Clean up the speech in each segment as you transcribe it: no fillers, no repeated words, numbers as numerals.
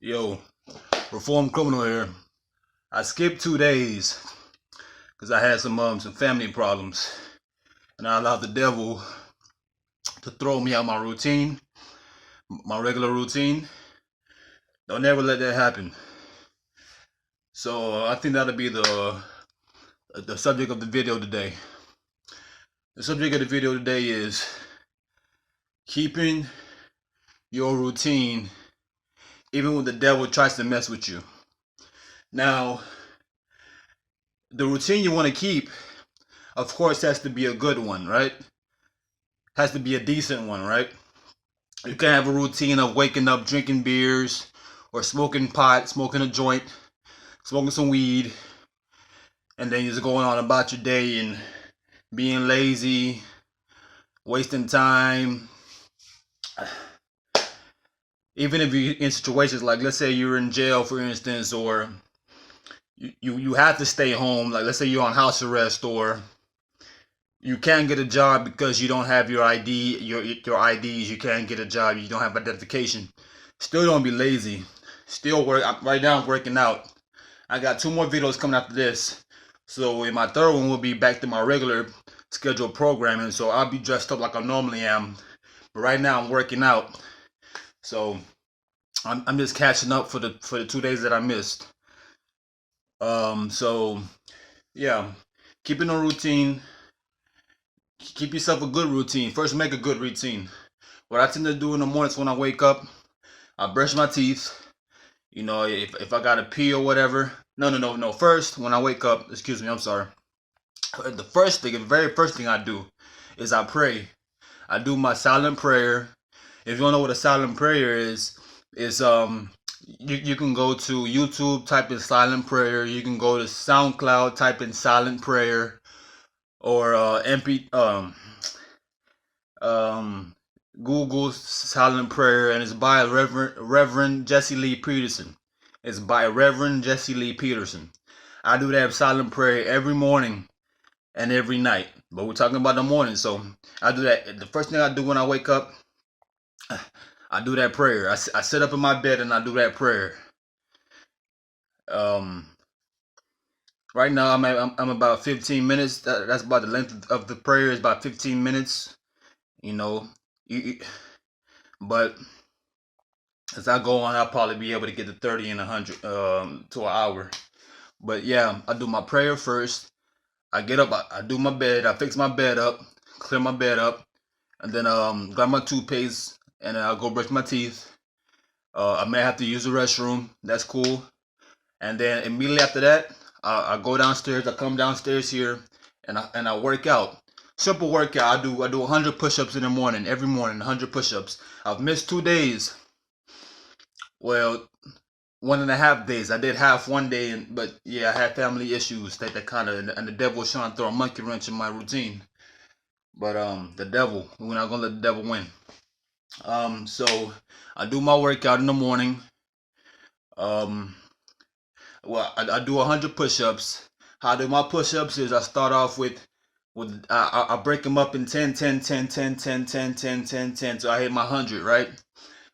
Yo, reformed criminal here. I skipped 2 days because I had some family problems, and I allowed the devil to throw me out my routine, my regular routine. Don't ever let that happen. So I think that'll be the subject of the video today. The subject of the video today is keeping your routine even when the devil tries to mess with you. Now, the routine you want to keep, of course, has to be a good one, right? Has to be a decent one, right? You can't have a routine of waking up drinking beers or smoking pot, smoking a joint, smoking some weed, and then you're just going on about your day and being lazy, wasting time. Even if you're in situations like, let's say you're in jail, for instance, or you have to stay home, like let's say you're on house arrest, or you can't get a job because you don't have your ID, your IDs. You can't get a job. You don't have identification. Still don't be lazy. Still work. Right now I'm working out. I got 2 more videos coming after this. So in my third one, we'll be back to my regular scheduled programming. So I'll be dressed up like I normally am. But right now I'm working out. So I'm just catching up for the 2 days that I missed. So yeah, keeping a routine. Keep yourself a good routine. First, make a good routine. What I tend to do in the mornings when I wake up, I brush my teeth. You know, if I gotta pee or whatever. No. First, when I wake up, excuse me, I'm sorry. The very first thing I do is I pray. I do my silent prayer. If you don't know what a silent prayer is you can go to YouTube, type in silent prayer. You can go to SoundCloud, type in silent prayer, or Google silent prayer, and it's by Reverend Jesse Lee Peterson. It's by Reverend Jesse Lee Peterson. I do that silent prayer every morning and every night, but we're talking about the morning, so I do that. The first thing I do when I wake up, I do that prayer. I sit up in my bed and I do that prayer. Right now I'm about 15 minutes. That's about the length of the prayer. Is about 15 minutes. You know, but as I go on, I'll probably be able to get to 30 and 100 to an hour. But yeah, I do my prayer first. I get up, I do my bed, I fix my bed up, clear my bed up, and then grab my toothpaste, and then I'll go brush my teeth. I may have to use the restroom. That's cool. And then immediately after that, I go downstairs. I come downstairs here, and I work out. Simple workout. I do 100 push-ups in the morning, every morning, 100 push-ups. I've missed 2 days. Well, 1.5 days. I did half one day, but yeah, I had family issues that kind of, and the devil was trying to throw a monkey wrench in my routine. But the devil, we're not gonna let the devil win. So I do my workout in the morning. Well, I do 100 push-ups. How I do my push-ups is I start off with I break them up in 10, 10, 10, 10, 10, 10, 10, 10, 10. So I hit my 100, right?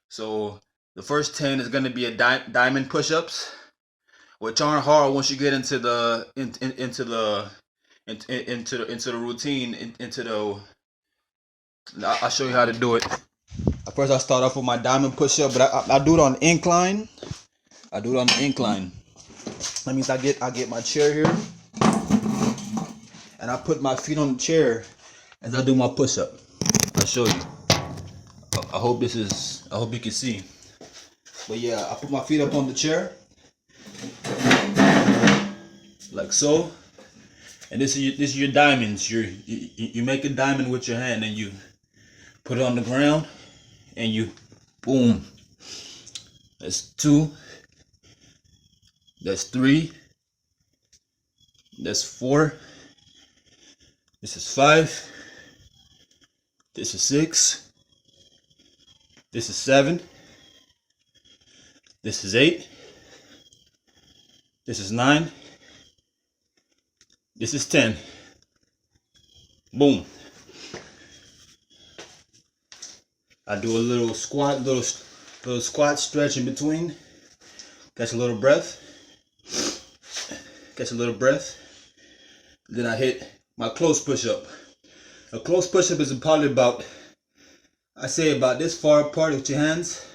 So the first 10 is gonna be a diamond push-ups, which aren't hard once you get into the into the routine. I'll show you how to do it. First, I start off with my diamond push-up, but I do it on incline. I do it on the incline. That means I get my chair here, and I put my feet on the chair as I do my push-up. I'll show you. I hope you can see. But yeah, I put my feet up on the chair, like so. And this is your diamonds. You make a diamond with your hand, and you put it on the ground, and you boom. That's 2. That's 3. That's 4. This is 5. This is 6. This is 7. This is 8. This is 9. This is 10. Boom. I do a little squat stretch in between. Catch a little breath. Catch a little breath. Then I hit my close push-up. A close push-up is probably about, I say about this far apart with your hands.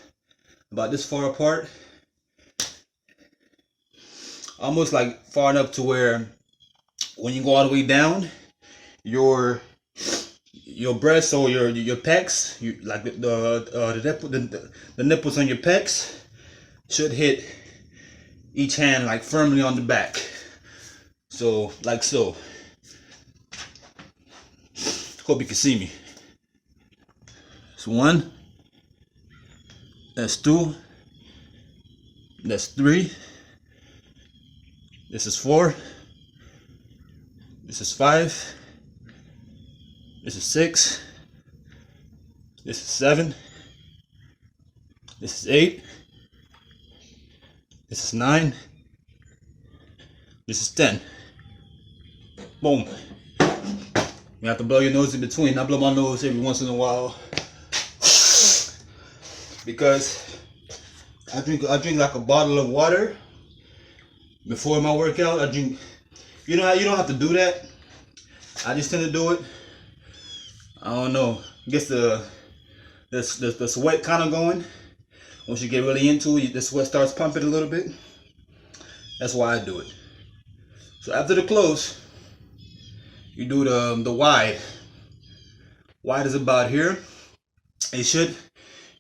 About this far apart. Almost like far enough to where when you go all the way down, your breasts or your pecs, like the nipples on your pecs should hit each hand like firmly on the back. So like so. Hope you can see me. That's 1. That's 2. That's 3. This is 4. This is 5. This is 6. This is 7. This is 8. This is 9. This is 10. Boom. You have to blow your nose in between. I blow my nose every once in a while because I drink like a bottle of water before my workout. I drink. You don't have to do that. I just tend to do it. I don't know. Gets the sweat kind of going. Once you get really into it, the sweat starts pumping a little bit. That's why I do it. So after the close, you do the wide. Wide is about here.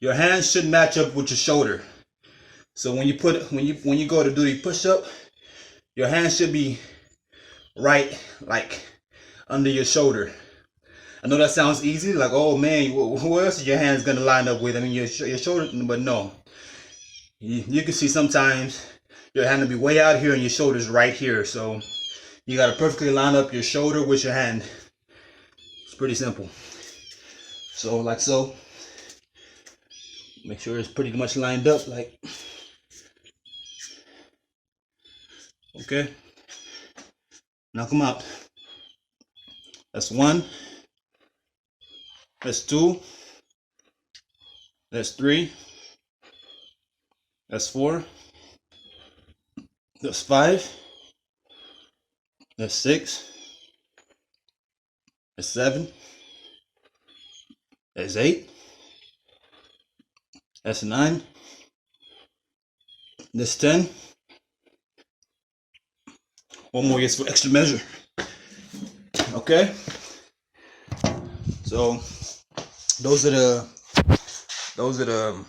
Your hands should match up with your shoulder. So when you go to do the push-up, your hands should be right like under your shoulder. I know that sounds easy, like, oh man, who else is your hands gonna line up with? I mean your shoulder, but no. You can see sometimes your hand will be way out here and your shoulder's right here. So you gotta perfectly line up your shoulder with your hand. It's pretty simple. So like so. Make sure it's pretty much lined up, like. Okay. Knock them out. That's 1. That's 2. That's 3. That's 4. That's 5. That's 6. That's 7. That's 8. That's 9. That's 10. One more just for extra measure. Okay. So those are the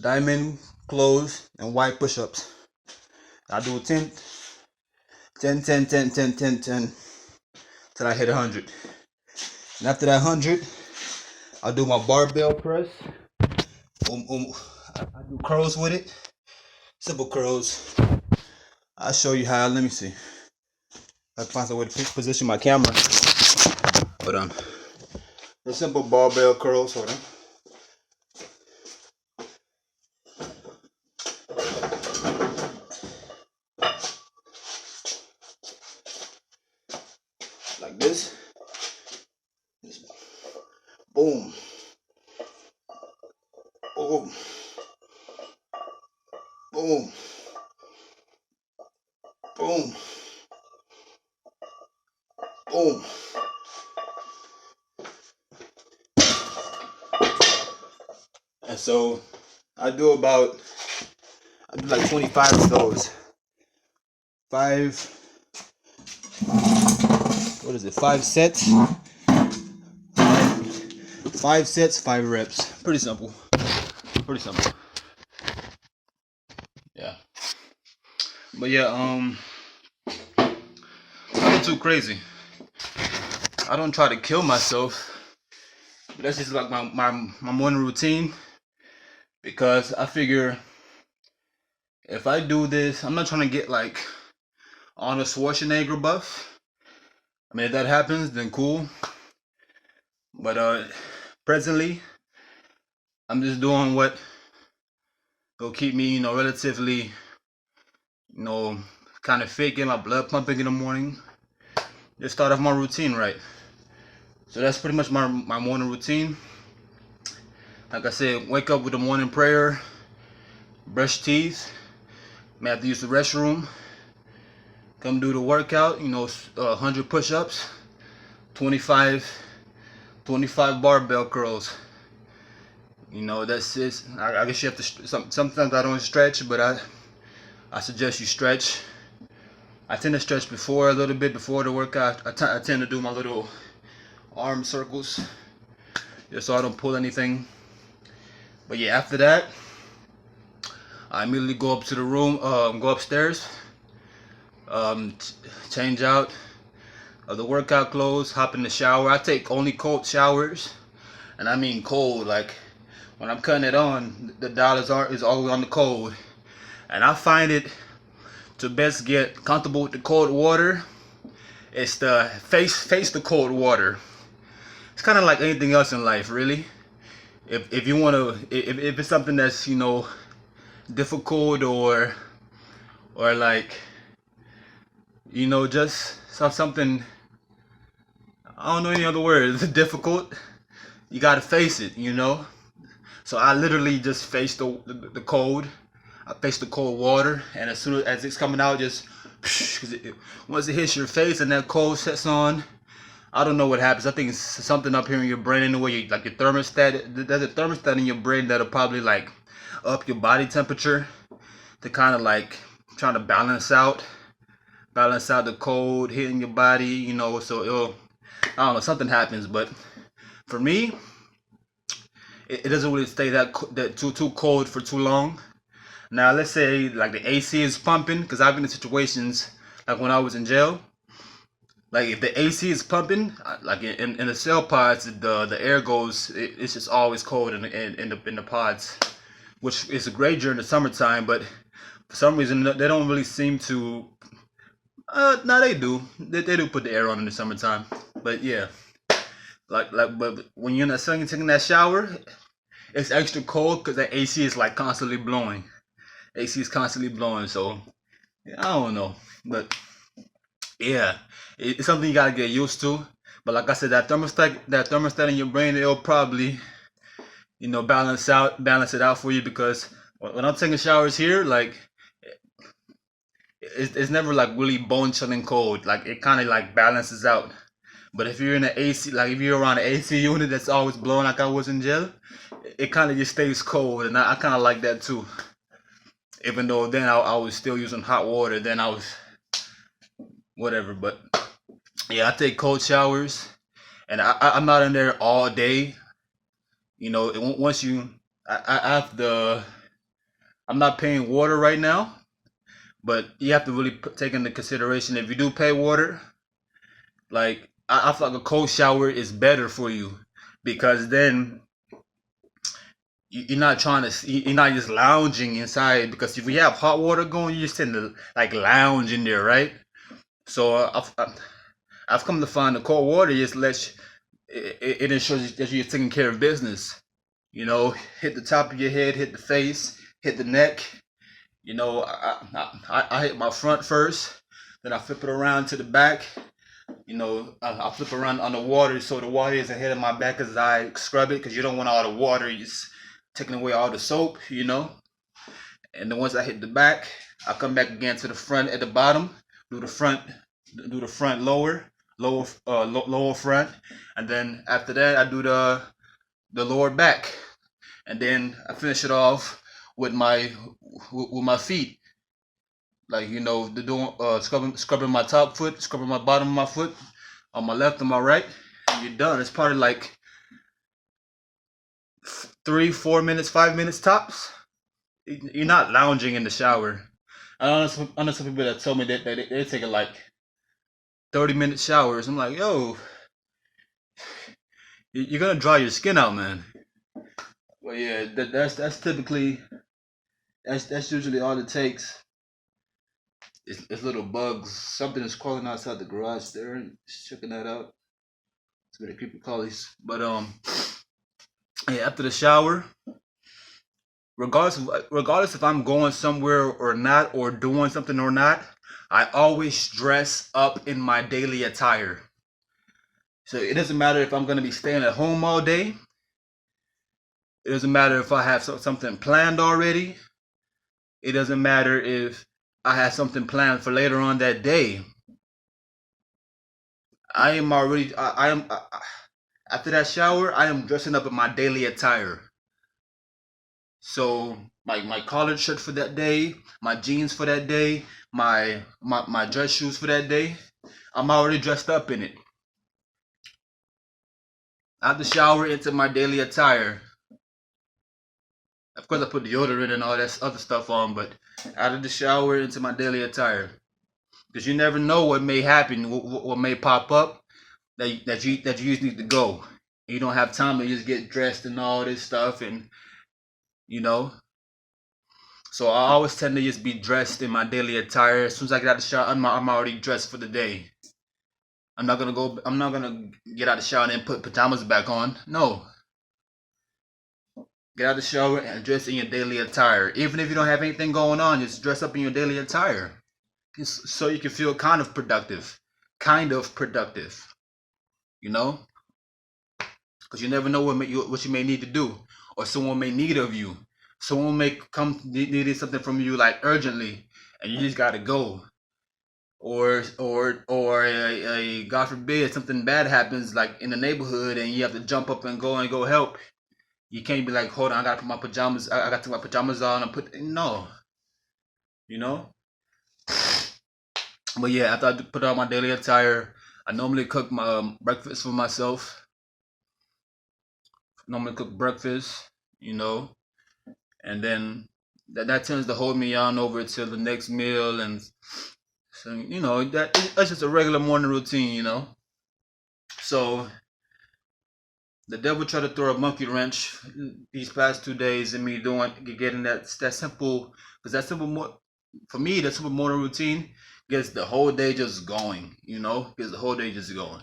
diamond, close, and wide push-ups. I do 10, 10, 10, 10, 10, 10, 10 till I hit 100. And after that 100, I'll do my barbell press. I do curls with it. Simple curls. I'll show you how. Let me see. I can find some way to position my camera. Hold on. The simple barbell curls. Hold on. Like this. Boom. Boom. Boom. Boom. Boom. And so I do like 25 of those. 5 sets. 5 sets, 5 reps. Pretty simple. Pretty simple. Yeah. But yeah, nothing too crazy. I don't try to kill myself. But that's just like my morning routine. Because I figure if I do this, I'm not trying to get like Arnold Schwarzenegger buff. I mean, if that happens, then cool. But presently, I'm just doing what will keep me, relatively, kind of fit, get my blood pumping in the morning. Just start off my routine right. So that's pretty much my morning routine. Like I said, wake up with the morning prayer, brush teeth, May have to use the restroom. Come do the workout. 100 push-ups, 25 barbell curls. That's it. I guess you have to. Sometimes I don't stretch, but I suggest you stretch. I tend to stretch a little bit before the workout. I tend to do my little arm circles, just so I don't pull anything. But yeah, after that, I immediately go up to the room, go upstairs, change out of the workout clothes, hop in the shower. I take only cold showers, and I mean cold. Like when I'm cutting it on, the dial is always on the cold, and I find it to best get comfortable with the cold water. It's the face the cold water. It's kind of like anything else in life, really. If you want to, if it's something that's difficult or like just something, I don't know any other words, difficult, you gotta face it. So I literally just face the cold. I face the cold water, and as soon as it's coming out, just once it hits your face and that cold sets on, I don't know what happens. I think it's something up here in your brain in the way like your thermostat. There's a thermostat in your brain that'll probably like up your body temperature to kind of like trying to balance out the cold hitting your body. So I don't know, something happens. But for me, it doesn't really stay that too cold for too long. Now let's say like the AC is pumping, because I've been in situations like when I was in jail. Like if the AC is pumping, like in the cell pods, the air goes. It's just always cold in the pods, which is great during the summertime. But for some reason, they don't really seem to. No, they do. They do put the air on in the summertime. But yeah, but when you're in the sun, you're taking that shower, it's extra cold because the AC is like constantly blowing. AC is constantly blowing, so I don't know, but yeah, it's something you gotta get used to. But like I said, that thermostat in your brain, it'll probably balance it out for you, because when I'm taking showers here, like it's never like really bone chilling cold. Like it kind of like balances out. But if you're in an AC, like if you're around an AC unit that's always blowing like I was in jail, it kind of just stays cold, and I kind of like that too. Even though then I was still using hot water, then I was whatever. But yeah, I take cold showers, and I'm not in there all day. Once I have I'm not paying water right now, but you have to really take into consideration if you do pay water. Like I feel like a cold shower is better for you, because then you're not you're not just lounging inside, because if we have hot water going, you just tend to like lounge in there, right? So I've come to find the cold water just it ensures that you're taking care of business. Hit the top of your head, hit the face, hit the neck. I hit my front first, then I flip it around to the back. I flip around on the water so the water is ahead of my back as I scrub it, because you don't want all the water just taking away all the soap. And then once I hit the back, I come back again to the front at the bottom, do the front lower front, and then after that I do the lower back, and then I finish it off with my feet. Like scrubbing my top foot, scrubbing my bottom of my foot, on my left and my right, and you're done. It's probably like 3-4 minutes, 5 minutes tops. You're not lounging in the shower. I know some people that told me that they take like 30-minute showers. I'm like, yo, you're gonna dry your skin out, man. Well, yeah, that's typically that's usually all it takes. It's little bugs. Something is crawling outside the garage there. Just checking that out. It's gonna creepy crawlies. But yeah, after the shower, regardless if I'm going somewhere or not, or doing something or not, I always dress up in my daily attire. So it doesn't matter if I'm gonna be staying at home all day. It doesn't matter if I have something planned already. It doesn't matter if I had something planned for later on that day. I am already. I am after that shower. I am dressing up in my daily attire. So my collared shirt for that day, my jeans for that day, my dress shoes for that day. I'm already dressed up in it. Out the shower into my daily attire. Of course, I put deodorant and all that other stuff on, but out of the shower into my daily attire, because you never know what may happen, what may pop up that you just need to go. You don't have time to just get dressed and all this stuff, and you know. So I always tend to just be dressed in my daily attire. As soon as I get out of the shower, I'm already dressed for the day. I'm not gonna go. I'm not gonna get out of the shower and then put pajamas back on. No, get out of the shower and dress in your daily attire. Even if you don't have anything going on, just dress up in your daily attire, just so you can feel kind of productive. Kind of productive, you know, because you never know what you may need to do, or someone may need of you. Someone may come needing something from you like urgently, and you just gotta go. Or God forbid something bad happens like in the neighborhood, and you have to jump up and go help. You can't be like, hold on, I gotta put my pajamas. I gotta put my pajamas on and put no, you know. But yeah, after I put on my daily attire, I normally cook my breakfast for myself. Normally cook breakfast, you know, and then that tends to hold me on over till the next meal, and so that's just a regular morning routine, you know. So the devil tried to throw a monkey wrench these past 2 days in me getting that simple, because that simple for me, that simple morning routine gets the whole day just going, gets the whole day just going.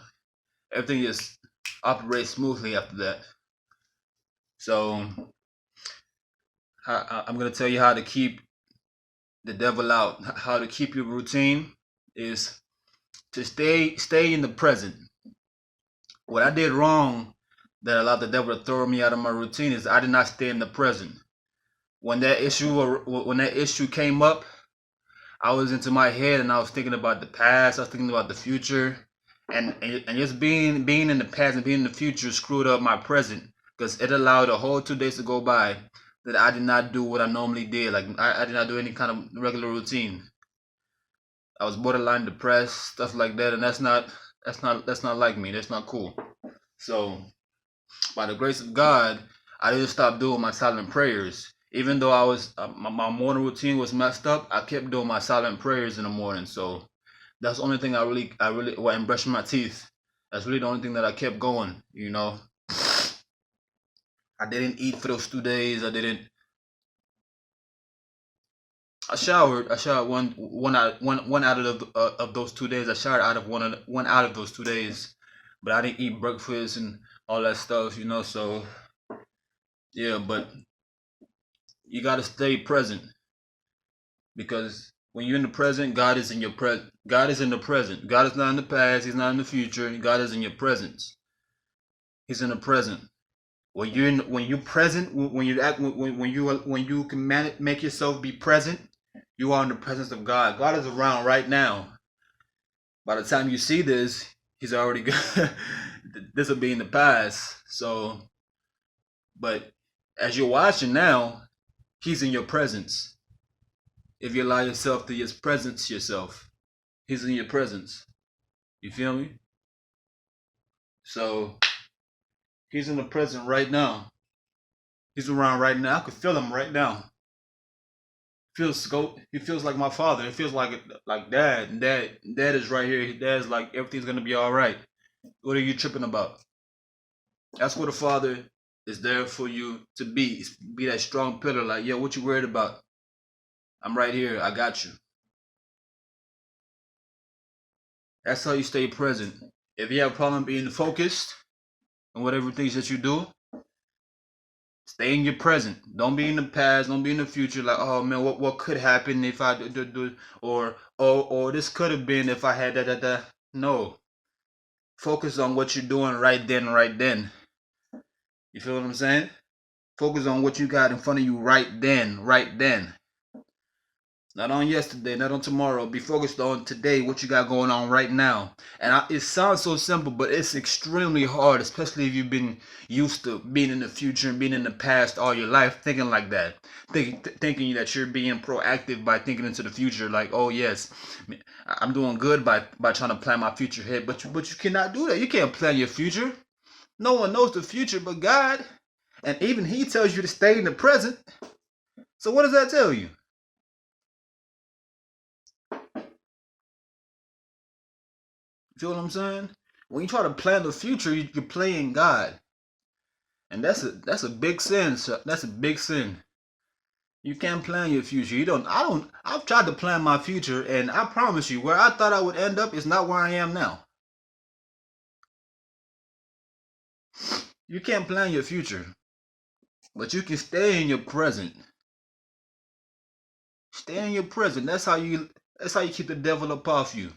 Everything just operates smoothly after that. So I'm gonna tell you how to keep the devil out. How to keep your routine is to stay in the present. What I did wrong that allowed the devil to throw me out of my routine is I did not stay in the present. When that issue came up, I was into my head and I was thinking about the past. I was thinking about the future, and just being in the past and being in the future screwed up my present, because it allowed a whole 2 days to go by that I did not do what I normally did. Like I did not do any kind of regular routine. I was borderline depressed, stuff like that, and that's not like me. That's not cool. So by the grace of God, I didn't stop doing my silent prayers. Even though I was my morning routine was messed up, I kept doing my silent prayers in the morning. So that's the only thing I really and brushing my teeth. That's really the only thing that I kept going. I didn't eat for those 2 days. I showered. One out of those 2 days. I showered out of one out of those 2 days, but I didn't eat breakfast and all that stuff. So yeah, but you gotta stay present, because when you're in the present, God is in your present. God is in the present. God is not in the past. He's not in the future. God is in your presence. He's in the present. When you're present, when you can make yourself be present, you are in the presence of God. God is around right now. By the time you see this, He's already good. This will be in the past. So, but as you're watching now, He's in your presence. If you allow yourself to just presence yourself, He's in your presence. You feel me? So He's in the present right now. He's around right now. I could feel Him right now. He feels like my father. It feels like dad. Dad is right here. Dad's like, everything's gonna be all right. What are you tripping about? That's what a father is there for you to be. Be that strong pillar. Like, yo, what you worried about? I'm right here. I got you. That's how you stay present. If you have a problem being focused on whatever things that you do, stay in your present. Don't be in the past. Don't be in the future. Like, oh man, what could happen if I do, or this could have been if I had that. No. Focus on what you're doing right then, right then. You feel what I'm saying? Focus on what you got in front of you right then, right then. Not on yesterday, not on tomorrow. Be focused on today, what you got going on right now. It sounds so simple, but it's extremely hard, especially if you've been used to being in the future and being in the past all your life, thinking like that, thinking that you're being proactive by thinking into the future. Like, oh yes, I'm doing good by trying to plan my future ahead. But you cannot do that. You can't plan your future. No one knows the future but God, and even He tells you to stay in the present. So what does that tell you? You feel what I'm saying? When you try to plan the future, you're playing God, and that's a big sin. That's a big sin. You can't plan your future. You don't. I don't. I've tried to plan my future, and I promise you, where I thought I would end up is not where I am now. You can't plan your future, but you can stay in your present. Stay in your present. That's how you. That's how you keep the devil up off you.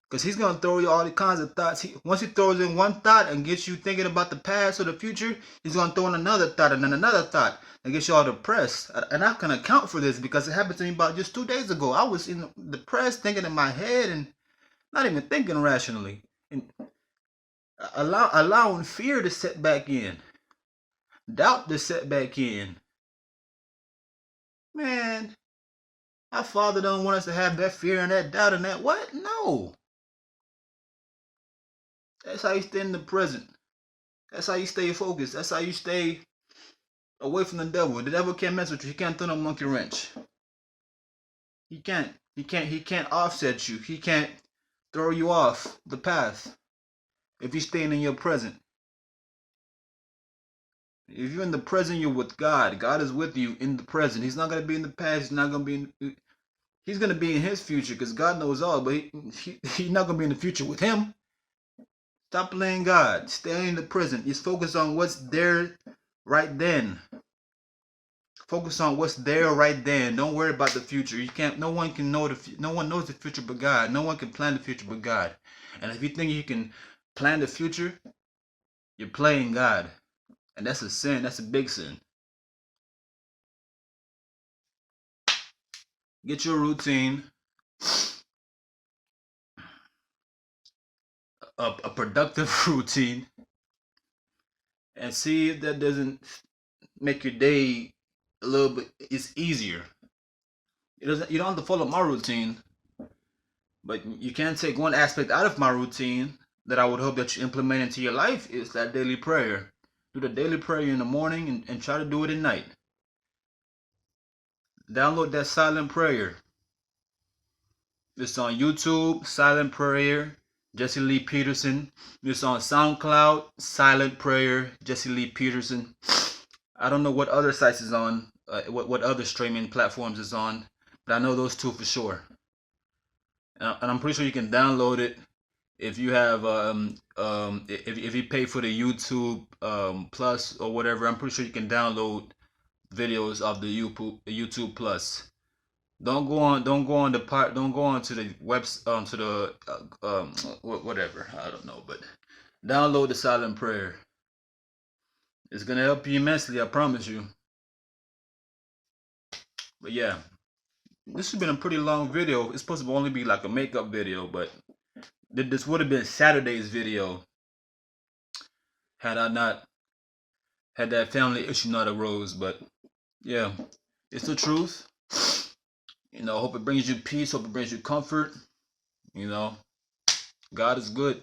Because he's going to throw you all the kinds of thoughts. Once he throws in one thought and gets you thinking about the past or the future, he's going to throw in another thought and then another thought and gets you all depressed. And I can account for this because it happened to me about just 2 days ago. I was depressed, thinking in my head and not even thinking rationally. And allowing fear to set back in. Doubt to set back in. Man, our Father don't want us to have that fear and that doubt and that what? No. That's how you stay in the present. That's how you stay focused. That's how you stay away from the devil. The devil can't mess with you. He can't throw no monkey wrench. He can't. He can't offset you. He can't throw you off the path if you're staying in your present. If you're in the present, you're with God. God is with you in the present. He's not gonna be in the past. He's not gonna be in. He's gonna be in His future because God knows all. But he's not gonna be in the future with Him. Stop playing God. Stay in the present. Just focus on what's there right then. Focus on what's there right then. Don't worry about the future. You can't. No one can know no one knows the future but God. No one can plan the future but God. And if you think you can plan the future, you're playing God, and that's a sin. That's a big sin. Get your routine, a productive routine, and see if that doesn't make your day a little bit. It's easier. It doesn't. You don't have to follow my routine. But you can take one aspect out of my routine that I would hope that you implement into your life is that daily prayer. Do the daily prayer in the morning and try to do it at night. Download that silent prayer. It's on YouTube, silent prayer, Jesse Lee Peterson. It's on SoundCloud, silent prayer, Jesse Lee Peterson. I don't know what other sites is on, what other streaming platforms is on, but I know those two for sure. And I'm pretty sure you can download it if you have if you pay for the YouTube Plus or whatever. I'm pretty sure you can download videos of the YouTube Plus. Don't go on the part. Don't go on to the to the whatever. I don't know, but download the silent prayer. It's gonna help you immensely. I promise you. But yeah, this has been a pretty long video. It's supposed to only be like a makeup video, but this would have been Saturday's video had I not had that family issue not arose. But yeah, it's the truth. Hope it brings you peace. Hope it brings you comfort. God is good.